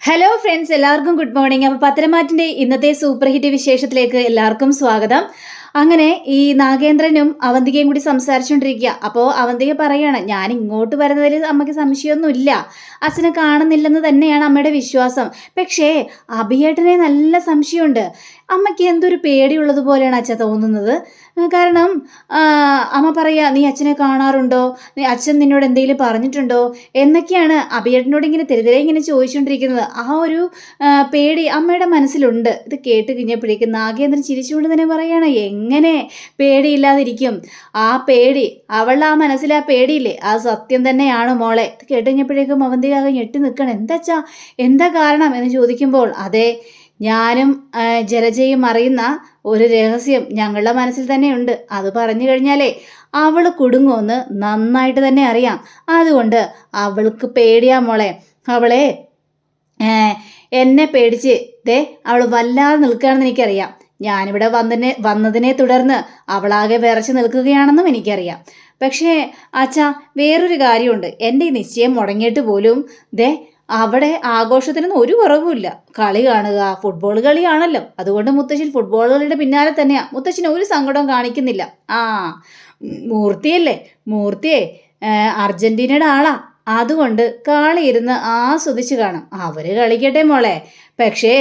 Hello friends, എല്ലാവർക്കും good morning. അപ്പോൾ പത്തരമാറ്റിൻ്റെ ഇന്നത്തെ സൂപ്പർ ഹിറ്റ് വിശേഷത്തിലേക്ക് എല്ലാവർക്കും സ്വാഗതം. അങ്ങനെ ഈ നാഗേന്ദ്രനും അവന്തികയും കൂടി സംസാരിച്ചുകൊണ്ടിരിക്കുക. അപ്പോൾ അവന്തിക പറയാണ്, ഞാൻ ഇങ്ങോട്ട് വരുന്നതിൽ അമ്മയ്ക്ക് സംശയമൊന്നുമില്ല, അച്ഛനെ കാണുന്നില്ലെന്ന് തന്നെയാണ് അമ്മയുടെ വിശ്വാസം. പക്ഷേ അഭിയേട്ടനെ നല്ല സംശയമുണ്ട്. അമ്മയ്ക്ക് എന്തൊരു പേടിയുള്ളത് പോലെയാണ് അച്ഛൻ തോന്നുന്നത്. കാരണം അമ്മ പറയാ, നീ അച്ഛനെ കാണാറുണ്ടോ, അച്ഛൻ നിന്നോട് എന്തെങ്കിലും പറഞ്ഞിട്ടുണ്ടോ എന്നൊക്കെയാണ് അഭിയേട്ടനോട് ഇങ്ങനെ തെരുതെരെ ഇങ്ങനെ ചോദിച്ചുകൊണ്ടിരിക്കുന്നത്. ആ ഒരു പേടി അമ്മയുടെ മനസ്സിലുണ്ട്. ഇത് കേട്ട് കഴിഞ്ഞപ്പോഴേക്കും നാഗേന്ദ്രൻ ചിരിച്ചുകൊണ്ട് തന്നെ പറയാണ്, എങ്ങനെ പേടിയില്ലാതിരിക്കും? ആ പേടി, അവളുടെ ആ മനസ്സിൽ ആ പേടിയില്ലേ, ആ സത്യം തന്നെയാണ് മോളെ. ഇത് കേട്ട് കഴിഞ്ഞപ്പോഴേക്കും അവന്തികാകെ ഞെട്ടി നിൽക്കണം. എന്താച്ചാ, എന്താ കാരണം എന്ന് ചോദിക്കുമ്പോൾ, അതെ, ഞാനും ജലജയും അറിയുന്ന ഒരു രഹസ്യം ഞങ്ങളുടെ മനസ്സിൽ തന്നെയുണ്ട്. അത് പറഞ്ഞു കഴിഞ്ഞാലേ അവൾ കുടുങ്ങുമെന്ന് നന്നായിട്ട് തന്നെ അറിയാം. അതുകൊണ്ട് അവൾക്ക് പേടിയാ മോളെ. അവളെ എന്നെ പേടിച്ച് അവൾ വല്ലാതെ നിൽക്കുകയാണെന്ന് എനിക്കറിയാം. ഞാനിവിടെ വന്നതിനെ തുടർന്ന് അവളാകെ വിറച്ച് നിൽക്കുകയാണെന്നും എനിക്കറിയാം. പക്ഷേ അച്ഛാ, വേറൊരു കാര്യമുണ്ട്. എൻ്റെ ഈ നിശ്ചയം മുടങ്ങിയിട്ട് പോലും അവിടെ ആഘോഷത്തിനൊന്നും ഒരു കുറവുമില്ല. കളി കാണുക, ഫുട്ബോൾ കളിയാണല്ലോ. അതുകൊണ്ട് മുത്തശ്ശൻ ഫുട്ബോൾ കളിയുടെ പിന്നാലെ തന്നെയാണ്. മുത്തശ്ശൻ ഒരു സങ്കടവും കാണിക്കുന്നില്ല. മൂർത്തിയെ അർജന്റീനയുടെ ആളാ. അതുകൊണ്ട് കളി ഇരുന്ന് ആസ്വദിച്ച് കാണാം. അവർ കളിക്കട്ടെ മോളെ. പക്ഷേ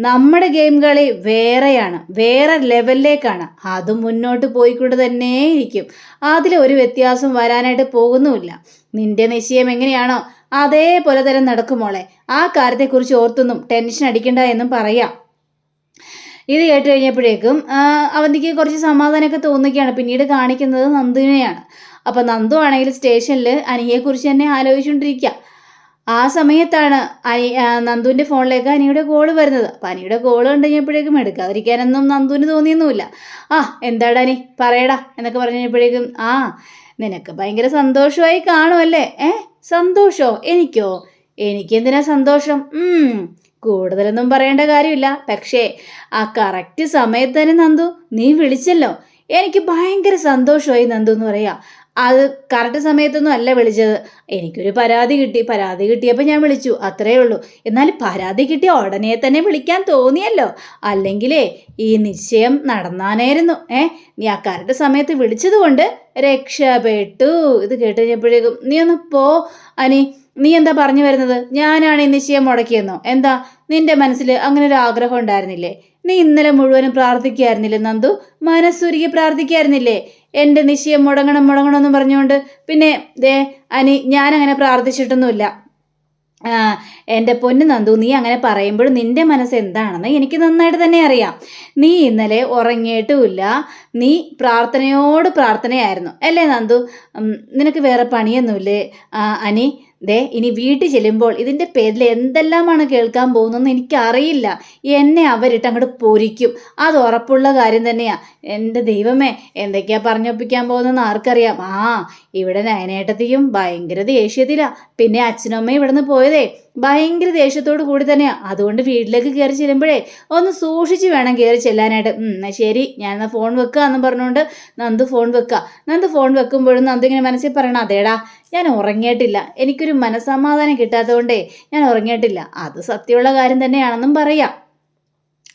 നമ്മുടെ ഗെയിം കളി വേറെയാണ്, വേറെ ലെവലിലേക്കാണ്. അത് മുന്നോട്ട് പോയിക്കൊണ്ട് തന്നെ ഇരിക്കും. അതിലൊരു വ്യത്യാസം വരാനായിട്ട് പോകുന്നുമില്ല. നിന്റെ നിശ്ചയം എങ്ങനെയാണോ അതേപോലെ തന്നെ നടക്കും മോളെ. ആ കാര്യത്തെക്കുറിച്ച് ഓർത്തൊന്നും ടെൻഷൻ അടിക്കണ്ട എന്നും പറയാം. ഇത് കേട്ട് കഴിഞ്ഞപ്പോഴേക്കും അവന്തിക്ക് കുറച്ച് സമാധാനമൊക്കെ തോന്നുകയാണ്. പിന്നീട് കാണിക്കുന്നത് നന്ദുവിനെയാണ്. അപ്പം നന്ദു ആണെങ്കിൽ സ്റ്റേഷനിൽ അനിയെക്കുറിച്ച് തന്നെ ആലോചിച്ചുകൊണ്ടിരിക്കുക. ആ സമയത്താണ് നന്ദുവിൻ്റെ ഫോണിലേക്ക് അനിയുടെ കോള് വരുന്നത്. അപ്പം അനിയുടെ കോള് കണ്ടു കഴിഞ്ഞപ്പോഴേക്കും എടുക്കാതിരിക്കാനൊന്നും നന്ദുവിന് തോന്നിയൊന്നുമില്ല. എന്താടാ അനി, പറയടാ എന്നൊക്കെ പറഞ്ഞു കഴിഞ്ഞപ്പോഴേക്കും, നിനക്ക് ഭയങ്കര സന്തോഷമായി കാണുമല്ലേ? സന്തോഷോ? എനിക്കെന്തിനാ സന്തോഷം? കൂടുതലൊന്നും പറയേണ്ട കാര്യമില്ല. പക്ഷേ ആ കറക്റ്റ് സമയത്ത് തന്നെ നന്ദു നീ വിളിച്ചല്ലോ, എനിക്ക് ഭയങ്കര സന്തോഷമായി നന്ദു എന്ന് പറയാം. അത് കറക്റ്റ് സമയത്തൊന്നും അല്ല വിളിച്ചത്. എനിക്കൊരു പരാതി കിട്ടിയപ്പോൾ ഞാൻ വിളിച്ചു, അത്രയേ ഉള്ളൂ. എന്നാൽ പരാതി കിട്ടിയ ഉടനെ തന്നെ വിളിക്കാൻ തോന്നിയല്ലോ. അല്ലെങ്കിലേ ഈ നിശ്ചയം നടന്നാനായിരുന്നു. നീ ആ കറക്റ്റ് സമയത്ത് വിളിച്ചത് കൊണ്ട് രക്ഷപ്പെട്ടു. ഇത് കേട്ട് കഴിഞ്ഞപ്പോഴേക്കും, നീ ഒന്ന് പോ അനി, നീ എന്താ പറഞ്ഞു വരുന്നത്? ഞാനാണ് ഈ നിശ്ചയം മുടക്കിയെന്നോ? എന്താ നിന്റെ മനസ്സിൽ അങ്ങനെ ഒരു ആഗ്രഹം ഉണ്ടായിരുന്നില്ലേ? നീ ഇന്നലെ മുഴുവനും പ്രാർത്ഥിക്കായിരുന്നില്ലേ നന്ദു? മനസ്സുരുകി പ്രാർത്ഥിക്കായിരുന്നില്ലേ എൻ്റെ നിശ്ചയം മുടങ്ങണമെന്ന് പറഞ്ഞുകൊണ്ട്? പിന്നെ അനി, ഞാനങ്ങനെ പ്രാർത്ഥിച്ചിട്ടൊന്നുമില്ല. എൻ്റെ പൊന്നു നന്ദു, നീ അങ്ങനെ പറയുമ്പോഴും നിൻ്റെ മനസ്സ് എന്താണെന്ന് എനിക്ക് നന്നായിട്ട് തന്നെ അറിയാം. നീ ഇന്നലെ ഉറങ്ങിയിട്ടുമില്ല, നീ പ്രാർത്ഥനയായിരുന്നു അല്ലേ നന്ദു? നിനക്ക് വേറെ പണിയൊന്നുമില്ലേ അനി? ഇനി വീട്ടിൽ ചെല്ലുമ്പോൾ ഇതിൻ്റെ പേരിൽ എന്തെല്ലാമാണ് കേൾക്കാൻ പോകുന്നതെന്ന് എനിക്കറിയില്ല. എന്നെ അവരിട്ട് അങ്ങോട്ട് പൊരിക്കും, അത് ഉറപ്പുള്ള കാര്യം തന്നെയാണ്. എൻ്റെ ദൈവമേ, എന്തൊക്കെയാ പറഞ്ഞൊപ്പിക്കാൻ പോകുന്നതെന്ന് ആർക്കറിയാം. ഇവിടെ നയനേട്ടത്തെയും ഭയങ്കര ദേഷ്യത്തിലാണ്. പിന്നെ അച്ഛനും അമ്മയും ഇവിടെ നിന്ന് പോയതേ ഭയങ്കര ദേഷ്യത്തോട് കൂടി തന്നെയാണ്. അതുകൊണ്ട് വീട്ടിലേക്ക് കയറി ചെല്ലുമ്പോഴേ ഒന്ന് സൂക്ഷിച്ച് വേണം കയറി ചെല്ലാനായിട്ട്. ശരി, ഞാൻ ഫോൺ വെക്കുക എന്നും പറഞ്ഞുകൊണ്ട് നന്ദു ഫോൺ വെക്കുമ്പോഴും നന്ദു ഇങ്ങനെ മനസ്സിൽ പറയണം, അതേടാ ഞാൻ ഉറങ്ങിയിട്ടില്ല, എനിക്കൊരു മനസ്സമാധാനം കിട്ടാത്തതുകൊണ്ടേ ഞാൻ ഉറങ്ങിയിട്ടില്ല. അത് സത്യമുള്ള കാര്യം തന്നെയാണെന്നും പറയാം.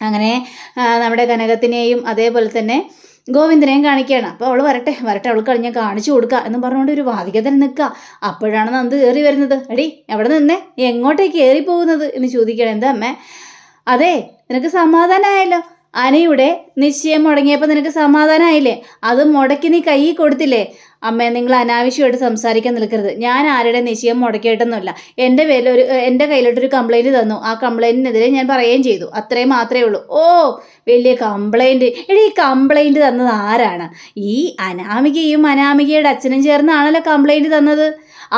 അങ്ങനെ നമ്മുടെ കനകത്തിനെയും അതേപോലെ തന്നെ ഗോവിന്ദനെയും കാണിക്കുകയാണ്. അപ്പോൾ അവൾ വരട്ടെ, അവൾക്ക് ഞാൻ കാണിച്ചു കൊടുക്കുക എന്ന് പറഞ്ഞുകൊണ്ട് ഒരു വാതിക തന്നെ നിൽക്കുക. അപ്പോഴാണ് നന്ദു കയറി വരുന്നത്. എടി, എവിടെ നിന്നേ, എങ്ങോട്ടേക്ക് കയറി പോകുന്നത് എന്ന് ചോദിക്കണം. എന്താ അമ്മേ? അതെ, നിനക്ക് സമാധാനമായല്ലോ. അനയുടെ നിശ്ചയം മുടങ്ങിയപ്പോൾ നിനക്ക് സമാധാനമായില്ലേ? അത് മുടക്കി നീ കൈ കൊടുത്തില്ലേ? അമ്മേ, നിങ്ങൾ അനാവശ്യമായിട്ട് സംസാരിക്കാൻ നിൽക്കരുത്. ഞാൻ ആരുടെ നിശ്ചയം മുടക്കിയിട്ടൊന്നുമില്ല. എൻ്റെ കയ്യിലോട്ടൊരു കംപ്ലൈൻറ്റ് തന്നു. ആ കംപ്ലൈൻറ്റിനെതിരെ ഞാൻ പറയുകയും ചെയ്തു. അത്രയും മാത്രമേ ഉള്ളൂ. വലിയ കംപ്ലൈൻറ്റ്? ഈ കംപ്ലൈൻറ്റ് തന്നത് ആരാണ്? ഈ അനാമികയുടെ അച്ഛനും ചേർന്നാണല്ലോ കംപ്ലൈൻറ്റ് തന്നത്.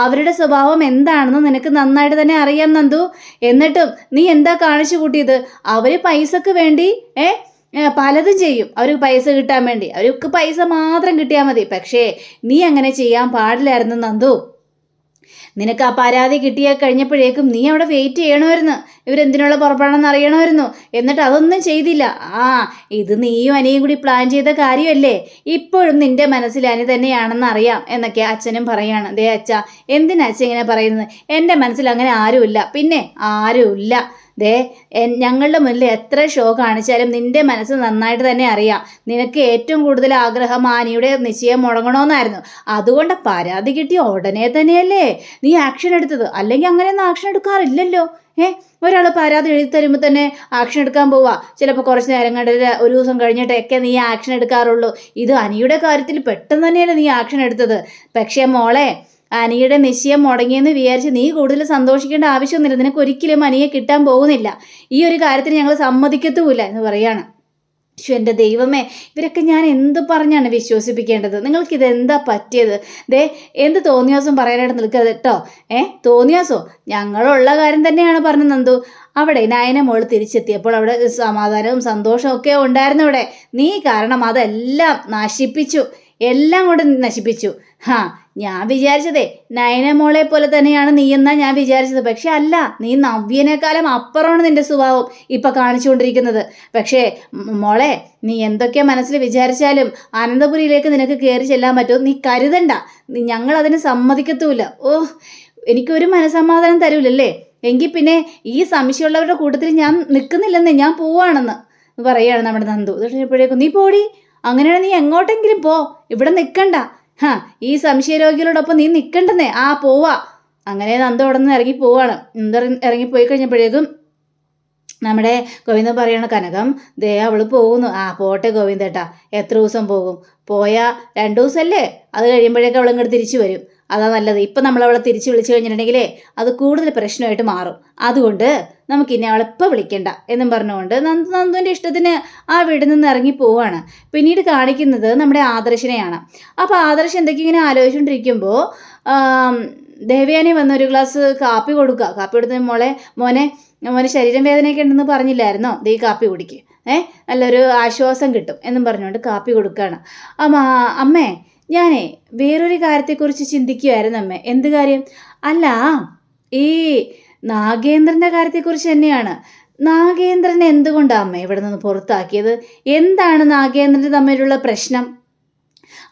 അവരുടെ സ്വഭാവം എന്താണെന്ന് നിനക്ക് നന്നായിട്ട് തന്നെ അറിയാം നന്ദു. എന്നിട്ടും നീ എന്താ കാണിച്ചു കൂട്ടിയത്? അവർ പൈസക്ക് വേണ്ടി പലതും ചെയ്യും. അവർക്ക് പൈസ കിട്ടാൻ വേണ്ടി, അവർക്ക് പൈസ മാത്രം കിട്ടിയാൽ മതി. പക്ഷേ നീ അങ്ങനെ ചെയ്യാൻ പാടില്ലായിരുന്നു നന്ദു. നിനക്ക് ആ പരാതി കിട്ടിയ കഴിഞ്ഞപ്പോഴേക്കും നീ അവിടെ വെയിറ്റ് ചെയ്യണമായിരുന്നു. ഇവരെന്തിനുള്ള പുറപ്പെടണമെന്ന് അറിയണമായിരുന്നു. എന്നിട്ട് അതൊന്നും ചെയ്തില്ല. ആ, ഇത് നീയും അനിയും കൂടി പ്ലാൻ ചെയ്ത കാര്യമല്ലേ? ഇപ്പോഴും നിന്റെ മനസ്സിൽ അനി തന്നെയാണെന്ന് അറിയാം എന്നൊക്കെ അച്ഛനും പറയാണ്. ദേ അച്ഛ, എന്തിനാ അച്ഛൻ ഇങ്ങനെ പറയുന്നത്? എൻ്റെ മനസ്സിൽ അങ്ങനെ ആരുമില്ല. പിന്നെ ആരുമില്ല. ദേ, ഞങ്ങളുടെ മുന്നിൽ എത്ര ഷോ കാണിച്ചാലും നിന്റെ മനസ്സ് നന്നായിട്ട് തന്നെ അറിയാം. നിനക്ക് ഏറ്റവും കൂടുതൽ ആഗ്രഹം ആനിയുടെ നിശ്ചയം മുടങ്ങണമെന്നായിരുന്നു. അതുകൊണ്ട് പരാതി കിട്ടിയ ഉടനെ തന്നെയല്ലേ നീ ആക്ഷൻ എടുത്തത്. അല്ലെങ്കിൽ അങ്ങനെയൊന്നും ആക്ഷൻ എടുക്കാറില്ലല്ലോ. ഒരാൾ പരാതി എഴുതി തരുമ്പോൾ തന്നെ ആക്ഷൻ എടുക്കാൻ പോവാ. ചിലപ്പോൾ കുറച്ച് നേരം കണ്ടിട്ട് ഒരു ദിവസം കഴിഞ്ഞിട്ടൊക്കെ നീ ആക്ഷൻ എടുക്കാറുള്ളൂ. ഇത് അനിയുടെ കാര്യത്തിൽ പെട്ടെന്ന് തന്നെയല്ലേ നീ ആക്ഷൻ എടുത്തത്. പക്ഷേ മോളെ, അനിയുടെ നിശ്ചയം മുടങ്ങിയെന്ന് വിചാരിച്ച് നീ കൂടുതൽ സന്തോഷിക്കേണ്ട ആവശ്യമൊന്നുമില്ല. നിനക്ക് ഒരിക്കലും അനിയെ കിട്ടാൻ പോകുന്നില്ല. ഈ ഒരു കാര്യത്തിന് ഞങ്ങൾ സമ്മതിക്കത്തുമില്ല എന്ന് പറയാണ്. പക്ഷെ എൻ്റെ ദൈവമേ, ഇവരൊക്കെ ഞാൻ എന്ത് പറഞ്ഞാണ് വിശ്വസിപ്പിക്കേണ്ടത്? നിങ്ങൾക്കിതെന്താ പറ്റിയത്? എന്ത് തോന്നിയാസം പറയാനായിട്ട് നിൽക്കരുത് കേട്ടോ. തോന്നിയാസോ? ഞങ്ങളുള്ള കാര്യം തന്നെയാണ് പറഞ്ഞു നന്ദു. അവിടെ നയന മോൾ തിരിച്ചെത്തിയപ്പോൾ അവിടെ സമാധാനവും സന്തോഷവും ഒക്കെ ഉണ്ടായിരുന്നു. അവിടെ നീ കാരണം അതെല്ലാം നശിപ്പിച്ചു. എല്ലാം കൊണ്ട് നശിപ്പിച്ചു. ഞാൻ വിചാരിച്ചതേ നയന മോളെ പോലെ തന്നെയാണ് നീ എന്നാ ഞാൻ വിചാരിച്ചത്. പക്ഷെ അല്ല, നീ നവ്യനേക്കാളും അപ്പുറമാണ് നിന്റെ സ്വഭാവം ഇപ്പൊ കാണിച്ചുകൊണ്ടിരിക്കുന്നത്. പക്ഷേ മോളെ, നീ എന്തൊക്കെ മനസ്സിൽ വിചാരിച്ചാലും അനന്തപുരിയിലേക്ക് നിനക്ക് കയറി ചെല്ലാൻ പറ്റും നീ കരുതണ്ട. ഞങ്ങൾ അതിന് സമ്മതിക്കത്തുമില്ല. എനിക്കൊരു മനസമാധാനം തരൂലല്ലേ? എങ്കിൽ പിന്നെ ഈ സംശയമുള്ളവരുടെ കൂട്ടത്തിൽ ഞാൻ നിൽക്കുന്നില്ലെന്ന്, ഞാൻ പോവാണെന്ന് പറയുകയാണ് നമ്മുടെ നന്ദു. എപ്പോഴേക്കും നീ പോടി, അങ്ങനെയാണ് നീ എങ്ങോട്ടെങ്കിലും പോ, ഇവിടെ നിൽക്കണ്ട. ഈ സംശയരോഗികളോടൊപ്പം നീ നിൽക്കണ്ടെന്നേ. പോവാ. അങ്ങനെ നന്ദു അവിടെ നിന്ന് ഇറങ്ങി പോവാണ്. ഇറങ്ങിപ്പോയി കഴിഞ്ഞപ്പോഴേക്കും നമ്മുടെ ഗോവിന്ദൻ പറയണ, കനകം ദേ അവള് പോകുന്നു. പോട്ടെ ഗോവിന്ദേട്ടാ, എത്ര ദിവസം പോകും? പോയാൽ 2 ദിവസമല്ലേ? അത് കഴിയുമ്പോഴേക്കും അവൾ ഇങ്ങോട്ട് തിരിച്ചു വരും. അതാ നല്ലത്. ഇപ്പം നമ്മളവളെ തിരിച്ച് വിളിച്ചു കഴിഞ്ഞിട്ടുണ്ടെങ്കിലേ അത് കൂടുതൽ പ്രശ്നമായിട്ട് മാറും. അതുകൊണ്ട് നമുക്കിനി അവളെ ഇപ്പം വിളിക്കണ്ട എന്നും പറഞ്ഞുകൊണ്ട് നന്ദുവിൻ്റെ ഇഷ്ടത്തിന് ആ വീട്ടിൽ നിന്ന് ഇറങ്ങി പോവാണ്. പിന്നീട് കാണിക്കുന്നത് നമ്മുടെ ആദർശിനെയാണ്. അപ്പോൾ ആദർശ് എന്തൊക്കെ ഇങ്ങനെ ആലോചിച്ചുകൊണ്ടിരിക്കുമ്പോൾ ദേവയാനി വന്ന് ഒരു ഗ്ലാസ് കാപ്പി കൊടുക്കുക. കാപ്പി കൊടുത്ത മോനെ ശരീരം വേദനയൊക്കെ ഉണ്ടെന്ന് പറഞ്ഞില്ലായിരുന്നോ? ഈ കാപ്പി കുടിക്ക്, നല്ലൊരു ആശ്വാസം കിട്ടും എന്നും പറഞ്ഞുകൊണ്ട് കാപ്പി കൊടുക്കുകയാണ്. അമ്മേ, ഞാനേ വേറൊരു കാര്യത്തെക്കുറിച്ച് ചിന്തിക്കുമായിരുന്നു അമ്മേ. എന്ത് കാര്യം? അല്ല, ഈ നാഗേന്ദ്രൻ്റെ കാര്യത്തെക്കുറിച്ച് തന്നെയാണ്. നാഗേന്ദ്രനെ എന്തുകൊണ്ടാണ് അമ്മ ഇവിടെ നിന്ന് പുറത്താക്കിയത്? എന്താണ് നാഗേന്ദ്രന് തമ്മിലുള്ള പ്രശ്നം?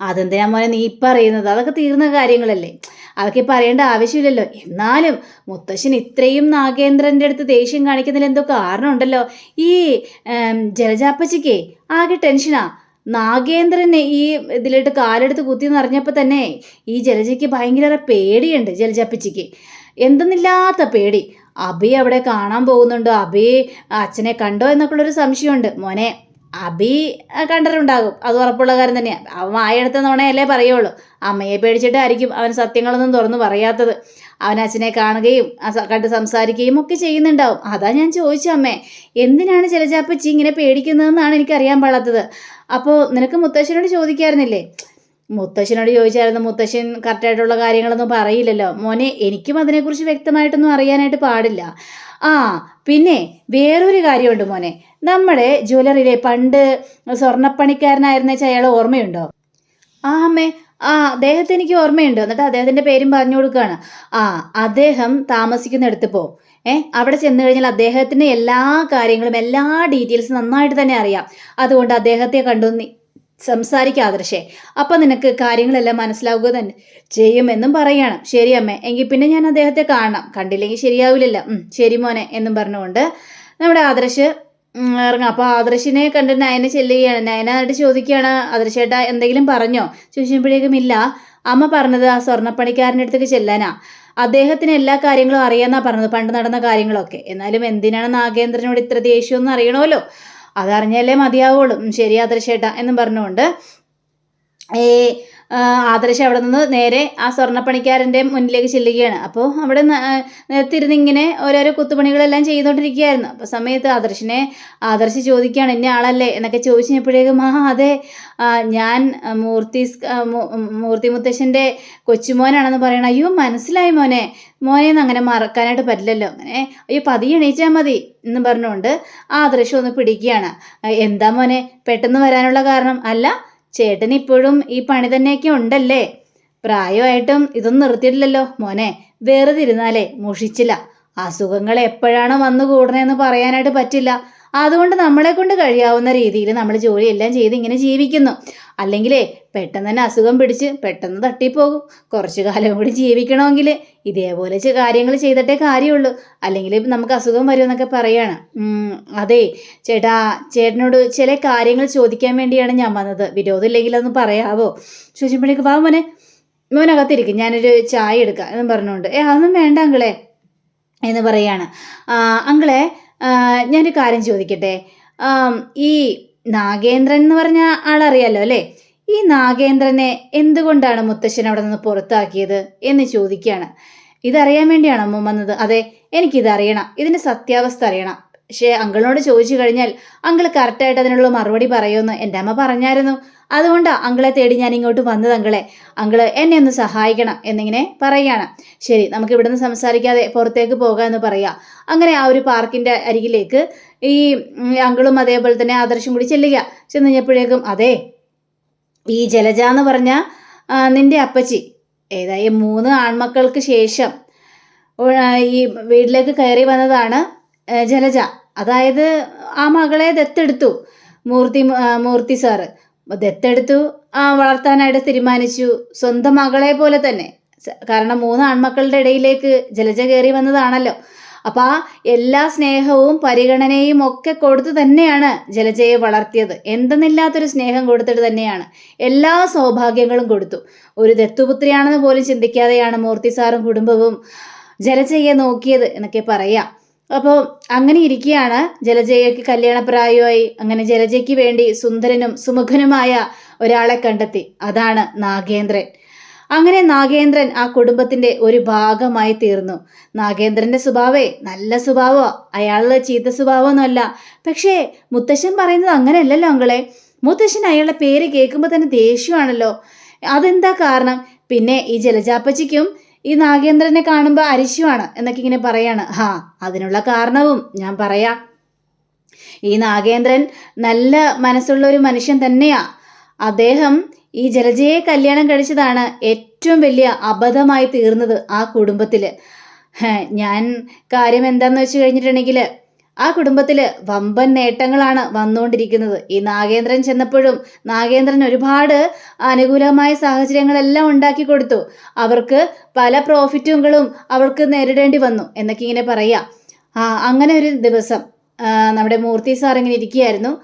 അതെന്തിനാ മോനെ നീ പറയുന്നത്? അതൊക്കെ തീർന്ന കാര്യങ്ങളല്ലേ, അതൊക്കെ പറയേണ്ട ആവശ്യമില്ലല്ലോ. എന്നാലും മുത്തശ്ശൻ ഇത്രയും നാഗേന്ദ്രൻ്റെ അടുത്ത് ദേഷ്യം കാണിക്കുന്നതിൽ എന്തോ കാരണമുണ്ടല്ലോ. ഈ ജലജാപ്പച്ചിക്ക് ആകെ ടെൻഷനാ. നാഗേന്ദ്രനെ ഈ ഇതിലിട്ട് കാലെടുത്ത് കുത്തിയെന്ന് അറിഞ്ഞപ്പോൾ തന്നെ ഈ ജലജയ്ക്ക് ഭയങ്കര പേടിയുണ്ട്. ജലജാപ്പച്ചിക്ക് എന്തെന്നില്ലാത്ത പേടി. അബി അവിടെ കാണാൻ പോകുന്നുണ്ടോ, അബി അച്ഛനെ കണ്ടോ എന്നൊക്കെയുള്ളൊരു സംശയമുണ്ട്. മോനെ, അബി കണ്ടിട്ടുണ്ടാകും, അത് ഉറപ്പുള്ള കാര്യം തന്നെയാണ്. അവൻ വായെടുത്ത നുണയല്ലേ പറയുള്ളൂ. അമ്മയെ പേടിച്ചിട്ടായിരിക്കും അവൻ സത്യങ്ങളൊന്നും തുറന്നു പറയാത്തത്. അവൻ അച്ഛനെ കാണുകയും കണ്ട് സംസാരിക്കുകയും ഒക്കെ ചെയ്യുന്നുണ്ടാവും. അതാ ഞാൻ ചോദിച്ചു അമ്മേ, എന്തിനാണ് ജലജാപ്പച്ചി ഇങ്ങനെ പേടിക്കുന്നതെന്നാണ് എനിക്കറിയാൻ പാടാത്തത്. അപ്പോൾ നിനക്ക് മുത്തശ്ശനോട് ചോദിക്കായിരുന്നില്ലേ? മുത്തശ്ശനോട് ചോദിച്ചായിരുന്നു. മുത്തശ്ശൻ കറക്റ്റായിട്ടുള്ള കാര്യങ്ങളൊന്നും പറയില്ലല്ലോ. മോനെ, എനിക്കും അതിനെക്കുറിച്ച് വ്യക്തമായിട്ടൊന്നും അറിയാനായിട്ട് പാടില്ല. പിന്നെ വേറൊരു കാര്യമുണ്ട് മോനെ. നമ്മുടെ ജ്വല്ലറിയിലെ പണ്ട് സ്വർണ്ണപ്പണിക്കാരനായിരുന്ന അയാൾ ഓർമ്മയുണ്ടോ? അമ്മേ, അദ്ദേഹത്തെ എനിക്ക് ഓർമ്മയുണ്ട്. എന്നിട്ട് അദ്ദേഹത്തിൻ്റെ പേരും പറഞ്ഞു കൊടുക്കുകയാണ്. അദ്ദേഹം താമസിക്കുന്നിടത്ത് അവിടെ ചെന്ന് കഴിഞ്ഞാൽ അദ്ദേഹത്തിന് എല്ലാ കാര്യങ്ങളും എല്ലാ ഡീറ്റെയിൽസും നന്നായിട്ട് തന്നെ അറിയാം. അതുകൊണ്ട് അദ്ദേഹത്തെ കണ്ടു സംസാരിക്കുക ആദർശേ, അപ്പം നിനക്ക് കാര്യങ്ങളെല്ലാം മനസ്സിലാവുക തന്നെ ചെയ്യുമെന്നും പറയാണ്. ശരി അമ്മേ, എങ്കിൽ പിന്നെ ഞാൻ അദ്ദേഹത്തെ കാണണം, കണ്ടില്ലെങ്കിൽ ശരിയാവില്ലല്ലോ. ശരി മോനെ എന്നും പറഞ്ഞുകൊണ്ട് നമ്മുടെ ആദർശ് ഇറങ്ങാം. അപ്പോൾ ആദർശിനെ കണ്ട് നയന ചെല്ലുകയാണ്. നയന എന്നിട്ട് ചോദിക്കുകയാണ്, ആദർശേട്ടാ എന്തെങ്കിലും പറഞ്ഞോ? ചോദിച്ചപ്പോഴേക്കും ഇല്ല, അമ്മ പറഞ്ഞത് ആ സ്വർണ്ണപ്പണിക്കാരൻ്റെ അടുത്തേക്ക് ചെല്ലാനാ. അദ്ദേഹത്തിന് എല്ലാ കാര്യങ്ങളും അറിയാമെന്നാണ് പറഞ്ഞത്, പണ്ട് നടന്ന കാര്യങ്ങളൊക്കെ. എന്നാലും എന്തിനാണ് നാഗേന്ദ്രനോട് ഇത്ര ദേഷ്യമൊന്നും അറിയണമല്ലോ, അതറിഞ്ഞാലേ മതിയാവുള്ളൂ. ശരി ആദർശേട്ടാ എന്നും പറഞ്ഞുകൊണ്ട് ആദർശ് അവിടെ നിന്ന് നേരെ ആ സ്വർണ്ണപ്പണിക്കാരൻ്റെ മുന്നിലേക്ക് ചെല്ലുകയാണ്. അപ്പോൾ അവിടെ തിരുന്നിങ്ങനെ ഓരോരോ കുത്തുപണികളെല്ലാം ചെയ്തുകൊണ്ടിരിക്കുകയായിരുന്നു. അപ്പോൾ സമയത്ത് ആദർശ് ചോദിക്കുകയാണ്, ഇന്ന ആളല്ലേ എന്നൊക്കെ ചോദിച്ചപ്പോഴേക്കും അതെ, ഞാൻ മൂർത്തി മുത്തശ്ശൻ്റെ കൊച്ചുമോനാണെന്ന് പറയണം. അയ്യോ മനസ്സിലായി മോനെന്ന് അങ്ങനെ മറക്കാനായിട്ട് പറ്റില്ലല്ലോ. അങ്ങനെ അയ്യോ പതിയെ എണീച്ചാൽ മതി എന്ന് പറഞ്ഞുകൊണ്ട് ആദർശ് ഒന്ന് പിടിക്കുകയാണ്. എന്താ മോനെ പെട്ടെന്ന് വരാനുള്ള കാരണം? അല്ല, ചേട്ടൻ ഇപ്പോഴും ഈ പണി തന്നെയൊക്കെ ഉണ്ടല്ലേ? പ്രായമായിട്ടും ഇതൊന്നും നിർത്തിയിട്ടില്ലല്ലോ മോനെ. വെറുതെ ഇരുന്നാലേ മുഷിച്ചില്ല. അസുഖങ്ങൾ എപ്പോഴാണ് വന്നു കൂടണേന്ന് പറയാനായിട്ട് പറ്റില്ല. അതുകൊണ്ട് നമ്മളെ കൊണ്ട് കഴിയാവുന്ന രീതിയിൽ നമ്മൾ ജോലിയെല്ലാം ചെയ്ത് ഇങ്ങനെ ജീവിക്കുന്നു. അല്ലെങ്കിലേ പെട്ടെന്ന് തന്നെ അസുഖം പിടിച്ച് പെട്ടെന്ന് തട്ടിപ്പോകും. കുറച്ചു കാലം കൂടി ജീവിക്കണമെങ്കിൽ ഇതേപോലെ കാര്യങ്ങൾ ചെയ്തിട്ടേ കാര്യമുള്ളൂ. അല്ലെങ്കിൽ നമുക്ക് അസുഖം വരുമെന്നൊക്കെ പറയാണ്. അതെ ചേട്ടാ, ചേട്ടനോട് ചില കാര്യങ്ങൾ ചോദിക്കാൻ വേണ്ടിയാണ് ഞാൻ വന്നത്. വിരോധമില്ലെങ്കിൽ അതൊന്ന് പറയാവോ ചോദിച്ചപ്പോഴേക്ക് വാ മോനെ, മോനകത്തിരിക്കും, ഞാനൊരു ചായ എടുക്കാം എന്ന് പറഞ്ഞുകൊണ്ട് അതൊന്നും വേണ്ട അങ്കിളെ എന്ന് പറയാണ്. അങ്കിളെ ഞാനൊരു കാര്യം ചോദിക്കട്ടെ, ഈ നാഗേന്ദ്രൻ എന്ന് പറഞ്ഞ ആളറിയാലോ അല്ലേ? ഈ നാഗേന്ദ്രനെ എന്തുകൊണ്ടാണ് മുത്തശ്ശൻ അവിടെ നിന്ന് പുറത്താക്കിയത് എന്ന് ചോദിക്കുകയാണ്. ഇതറിയാൻ വേണ്ടിയാണോ അമ്മ വന്നത്? അതെ, എനിക്കിതറിയണം, ഇതിൻ്റെ സത്യാവസ്ഥ അറിയണം. പക്ഷേ അങ്കിളിനോട് ചോദിച്ചു കഴിഞ്ഞാൽ അങ്കിൾ കറക്റ്റായിട്ട് അതിനുള്ള മറുപടി പറയുമെന്ന് എൻ്റെ അമ്മ പറഞ്ഞായിരുന്നു. അതുകൊണ്ടാണ് അങ്കിളെ തേടി ഞാൻ ഇങ്ങോട്ട് വന്നത്. അങ്കിള് എന്നെ ഒന്ന് സഹായിക്കണം എന്നിങ്ങനെ പറയുകയാണ്. ശരി, നമുക്ക് ഇവിടുന്ന് സംസാരിക്കാതെ പുറത്തേക്ക് പോകാം എന്ന് പറയാം. അങ്ങനെ ആ ഒരു പാർക്കിൻ്റെ അരികിലേക്ക് ഈ അങ്കിളും അതേപോലെ തന്നെ ആദർശം കൂടി ചെല്ലുക. ചെന്ന് കഴിഞ്ഞപ്പോഴേക്കും അതെ, ഈ ജലജ എന്ന് പറഞ്ഞ നിൻ്റെ അപ്പച്ചി ഏതായി 3 ആൺമക്കൾക്ക് ശേഷം ഈ വീട്ടിലേക്ക് കയറി വന്നതാണ് ജലജ. അതായത് ആ മകളെ ദത്തെടുത്തു മൂർത്തി സാറ് ദത്തെടുത്തു, വളർത്താനായിട്ട് തീരുമാനിച്ചു. സ്വന്തം മകളെ പോലെ തന്നെ. കാരണം 3 ആൺമക്കളുടെ ഇടയിലേക്ക് ജലജ കയറി വന്നതാണല്ലോ. അപ്പം ആ എല്ലാ സ്നേഹവും പരിഗണനയും ഒക്കെ കൊടുത്തു തന്നെയാണ് ജലജയെ വളർത്തിയത്. എന്തെന്നില്ലാത്തൊരു സ്നേഹം കൊടുത്തിട്ട് തന്നെയാണ് എല്ലാ സൗഭാഗ്യങ്ങളും കൊടുത്തു. ഒരു ദത്തുപുത്രിയാണെന്ന് പോലും ചിന്തിക്കാതെയാണ് മൂർത്തി സാറും കുടുംബവും ജലജയെ നോക്കിയത് എന്നൊക്കെ പറയാം. അപ്പോൾ അങ്ങനെ ഇരിക്കുകയാണ് ജലജയ്ക്ക് കല്യാണപ്രായമായി. അങ്ങനെ ജലജയ്ക്ക് വേണ്ടി സുന്ദരനും സുമുഖനുമായ ഒരാളെ കണ്ടെത്തി. അതാണ് നാഗേന്ദ്രൻ. അങ്ങനെ നാഗേന്ദ്രൻ ആ കുടുംബത്തിൻ്റെ ഒരു ഭാഗമായി തീർന്നു. നാഗേന്ദ്രൻ്റെ സ്വഭാവേ നല്ല സ്വഭാവമാണ്, അയാളുടെ ചീത്ത സ്വഭാവമൊന്നുമല്ല. പക്ഷേ മുത്തശ്ശൻ പറയുന്നത് അങ്ങനെയല്ലല്ലോ അങ്കളെ. മുത്തശ്ശൻ അയാളുടെ പേര് കേൾക്കുമ്പോൾ തന്നെ ദേഷ്യമാണല്ലോ. അതെന്താ കാരണം? പിന്നെ ഈ ജലജാപ്പച്ചിക്കും ഈ നാഗേന്ദ്രനെ കാണുമ്പോൾ അരിശുവാണ് എന്നൊക്കെ ഇങ്ങനെ പറയാണ്. അതിനുള്ള കാരണവും ഞാൻ പറയാം. ഈ നാഗേന്ദ്രൻ നല്ല മനസ്സുള്ള ഒരു മനുഷ്യൻ തന്നെയാ. അദ്ദേഹം ഈ ജലജയെ കല്യാണം കഴിച്ചതാണ് ഏറ്റവും വലിയ അബദ്ധമായി തീർന്നത് ആ കുടുംബത്തിൽ. ഞാൻ കാര്യം എന്താണെന്ന് വെച്ച് കഴിഞ്ഞിട്ടുണ്ടെങ്കിൽ ആ കുടുംബത്തിൽ വമ്പൻ നേട്ടങ്ങളാണ് വന്നുകൊണ്ടിരിക്കുന്നത്. ഈ നാഗേന്ദ്രൻ ചെന്നപ്പോഴും നാഗേന്ദ്രൻ ഒരുപാട് അനുകൂലമായ സാഹചര്യങ്ങളെല്ലാം ഉണ്ടാക്കി കൊടുത്തു. അവർക്ക് പല പ്രോഫിറ്റുകളും അവർക്ക് നേരിടേണ്ടി വന്നു എന്നൊക്കെ ഇങ്ങനെ പറയാം. അങ്ങനെ ഒരു ദിവസം നമ്മുടെ മൂർത്തി സാർ ഇങ്ങനെ ഇരിക്കുകയായിരുന്നു.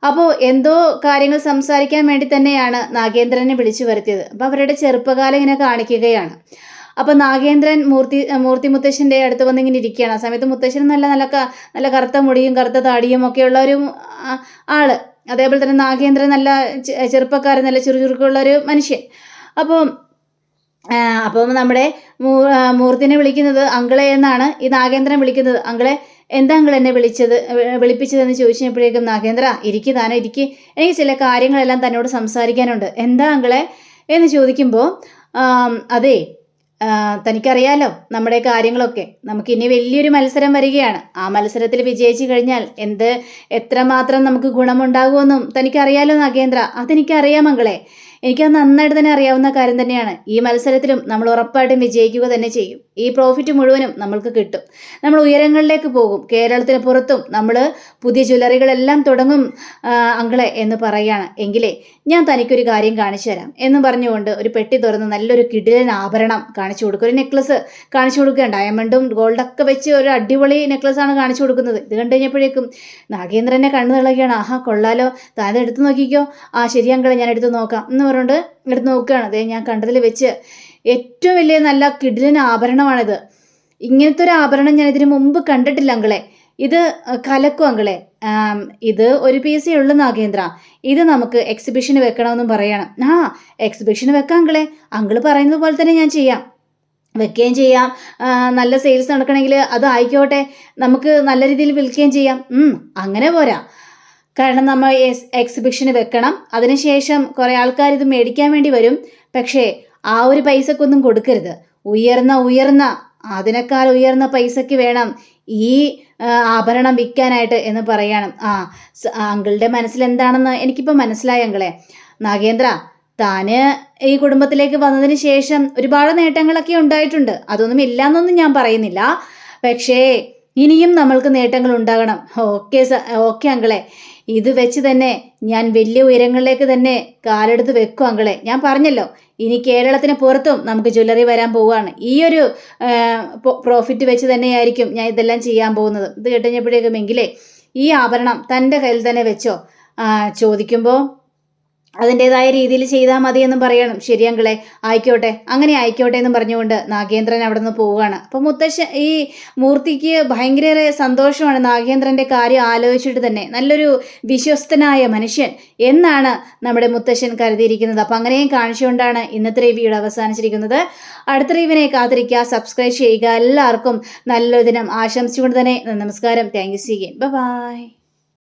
അപ്പോൾ എന്തോ കാര്യങ്ങൾ സംസാരിക്കാൻ വേണ്ടി തന്നെയാണ് നാഗേന്ദ്രനെ വിളിച്ചു വരുത്തിയത്. അപ്പോൾ അവരുടെ ചെറുപ്പകാലം ഇങ്ങനെ കാണിക്കുകയാണ്. അപ്പോൾ നാഗേന്ദ്രൻ മൂർത്തി മുത്തശ്ശൻ്റെ അടുത്ത് വന്നിങ്ങനെ ഇരിക്കുകയാണ്. ആ സമയത്ത് മുത്തശ്ശൻ നല്ല കറുത്ത മുടിയും കറുത്ത താടിയും ഒക്കെയുള്ള ഒരു ആള്. അതേപോലെ തന്നെ നാഗേന്ദ്രൻ നല്ല ചെറുപ്പക്കാരൻ, നല്ല ചുറുചുറുക്കുള്ള ഒരു മനുഷ്യൻ. അപ്പം നമ്മുടെ മൂർത്തിനെ വിളിക്കുന്നത് അങ്കിളെ എന്നാണ് ഈ നാഗേന്ദ്രൻ വിളിക്കുന്നത്. അങ്കിളെ, എന്താ അങ്കിൾ എന്നെ വിളിപ്പിച്ചതെന്ന് ചോദിച്ചപ്പോഴേക്കും നാഗേന്ദ്ര, താനോ ഇരിക്ക്, എനിക്ക് ചില കാര്യങ്ങളെല്ലാം തന്നോട് സംസാരിക്കാനുണ്ട്. എന്താ അങ്കിളെ എന്ന് ചോദിക്കുമ്പോൾ അതെ, തനിക്കറിയാലോ നമ്മുടെ കാര്യങ്ങളൊക്കെ. നമുക്കിനി വലിയൊരു മത്സരം വരികയാണ്. ആ മത്സരത്തിൽ വിജയിച്ചു കഴിഞ്ഞാൽ എത്രമാത്രം നമുക്ക് ഗുണമുണ്ടാകുമെന്നും തനിക്കറിയാലോ നാഗേന്ദ്ര. അതെനിക്കറിയാം അങ്കിളെ, എനിക്കത് നന്നായിട്ട് തന്നെ അറിയാവുന്ന കാര്യം തന്നെയാണ്. ഈ മത്സരത്തിലും നമ്മൾ ഉറപ്പായിട്ടും വിജയിക്കുക തന്നെ ചെയ്യും. ഈ പ്രോഫിറ്റ് മുഴുവനും നമ്മൾക്ക് കിട്ടും. നമ്മൾ ഉയരങ്ങളിലേക്ക് പോകും. കേരളത്തിന് പുറത്തും നമ്മൾ പുതിയ ജ്വല്ലറികളെല്ലാം തുടങ്ങും അങ്കിളെ എന്ന് പറയുകയാണ്. എങ്കിലേ ഞാൻ തനിക്കൊരു കാര്യം കാണിച്ചു തരാം എന്ന് പറഞ്ഞുകൊണ്ട് ഒരു പെട്ടി തുറന്ന് നല്ലൊരു കിടിലൻ ആഭരണം കാണിച്ചു കൊടുക്കും. ഒരു നെക്ലസ് കാണിച്ചു കൊടുക്കുക. ഡയമണ്ടും ഗോൾഡൊക്കെ വെച്ച് ഒരു അടിപൊളി നെക്ലസ്സാണ് കാണിച്ചു കൊടുക്കുന്നത്. ഇത് കണ്ടു കഴിഞ്ഞപ്പോഴേക്കും നാഗേന്ദ്രനെ കണ്ണു തിളക്കുകയാണ്. കൊള്ളാലോ, താൻ എടുത്ത് നോക്കിക്കോ. ശരി അങ്കിളെ, ഞാൻ എടുത്ത് നോക്കാം എന്ന് പറഞ്ഞുകൊണ്ട് എടുത്ത് നോക്കുകയാണ്. അതേ, ഞാൻ കണ്ടതിൽ വെച്ച് ഏറ്റവും വലിയ നല്ല കിടിലൻ ആഭരണമാണിത്. ഇങ്ങനത്തെ ഒരു ആഭരണം ഞാൻ ഇതിനു മുമ്പ് കണ്ടിട്ടില്ല അങ്കിളെ. ഇത് കലക്കും അങ്കിളെ. ഇത് ഒരു പീസേ ഉള്ളൂ നാഗേന്ദ്ര. ഇത് നമുക്ക് എക്സിബിഷന് വെക്കണമെന്നും പറയണം. എക്സിബിഷന് വെക്കാം അങ്കിളെ. അങ്കിള് പറയുന്നത് പോലെ തന്നെ ഞാൻ വെക്കുകയും ചെയ്യാം. നല്ല സെയിൽസ് നടക്കണമെങ്കിൽ അത് ആയിക്കോട്ടെ, നമുക്ക് നല്ല രീതിയിൽ വിൽക്കുകയും ചെയ്യാം. അങ്ങനെ പോരാ, കാരണം നമ്മൾ എക്സിബിഷന് വെക്കണം. അതിനുശേഷം കുറേ ആൾക്കാർ ഇത് മേടിക്കാൻ വേണ്ടി വരും. പക്ഷേ ആ ഒരു പൈസക്കൊന്നും കൊടുക്കരുത്. ഉയർന്ന അതിനേക്കാൾ ഉയർന്ന പൈസയ്ക്ക് വേണം ഈ ആഭരണം വിൽക്കാനായിട്ട് എന്ന് പറയണം. അങ്കിളുടെ മനസ്സിൽ എന്താണെന്ന് എനിക്കിപ്പോൾ മനസ്സിലായി അങ്കിളെ. നാഗേന്ദ്ര, താന് ഈ കുടുംബത്തിലേക്ക് വന്നതിന് ശേഷം ഒരുപാട് നേട്ടങ്ങളൊക്കെ ഉണ്ടായിട്ടുണ്ട്. അതൊന്നും ഇല്ലയെന്നൊന്നും ഞാൻ പറയുന്നില്ല. പക്ഷേ ഇനിയും നമ്മൾക്ക് നേട്ടങ്ങൾ ഉണ്ടാകണം. ഓക്കെ അങ്കിളെ, ഇത് വെച്ച് തന്നെ ഞാൻ വലിയ ഉയരങ്ങളിലേക്ക് തന്നെ കാലെടുത്ത് വെക്കും അങ്കിളെ. ഞാൻ പറഞ്ഞല്ലോ, ഇനി കേരളത്തിന് പുറത്തും നമുക്ക് ജ്വല്ലറി വരാൻ പോവുകയാണ്. ഈ ഒരു പ്രോഫിറ്റ് വെച്ച് തന്നെയായിരിക്കും ഞാൻ ഇതെല്ലാം ചെയ്യാൻ പോകുന്നത്. ഇത് കേട്ടുകഴിഞ്ഞപ്പോഴേക്കും എങ്കിലേ ഈ ആഭരണം തൻ്റെ കയ്യിൽ തന്നെ വെച്ചോ ചോദിക്കുമ്പോൾ അതിൻ്റെതായ രീതിയിൽ ചെയ്താൽ മതിയെന്നും പറയണം. ശരി അങ്കിളെ, ആയിക്കോട്ടെ, അങ്ങനെ ആയിക്കോട്ടെ എന്നും പറഞ്ഞുകൊണ്ട് നാഗേന്ദ്രൻ അവിടെ നിന്ന് പോവുകയാണ്. അപ്പം ഈ മൂർത്തിക്ക് ഭയങ്കര സന്തോഷമാണ് നാഗേന്ദ്രൻ്റെ കാര്യം ആലോചിച്ചിട്ട് തന്നെ. നല്ലൊരു വിശ്വസ്തനായ മനുഷ്യൻ എന്നാണ് നമ്മുടെ മുത്തശ്ശൻ കരുതിയിരിക്കുന്നത്. അപ്പം അങ്ങനെയും കാണിച്ചുകൊണ്ടാണ് ഇന്നത്തെ റിവ്യൂടെ അവസാനിച്ചിരിക്കുന്നത്. അടുത്ത റിവ്യൂവിനെ കാത്തിരിക്കുക, സബ്സ്ക്രൈബ് ചെയ്യുക. എല്ലാവർക്കും നല്ലൊരു ദിനം ആശംസിച്ചുകൊണ്ട് തന്നെ നമസ്കാരം. Thank you. See again. By.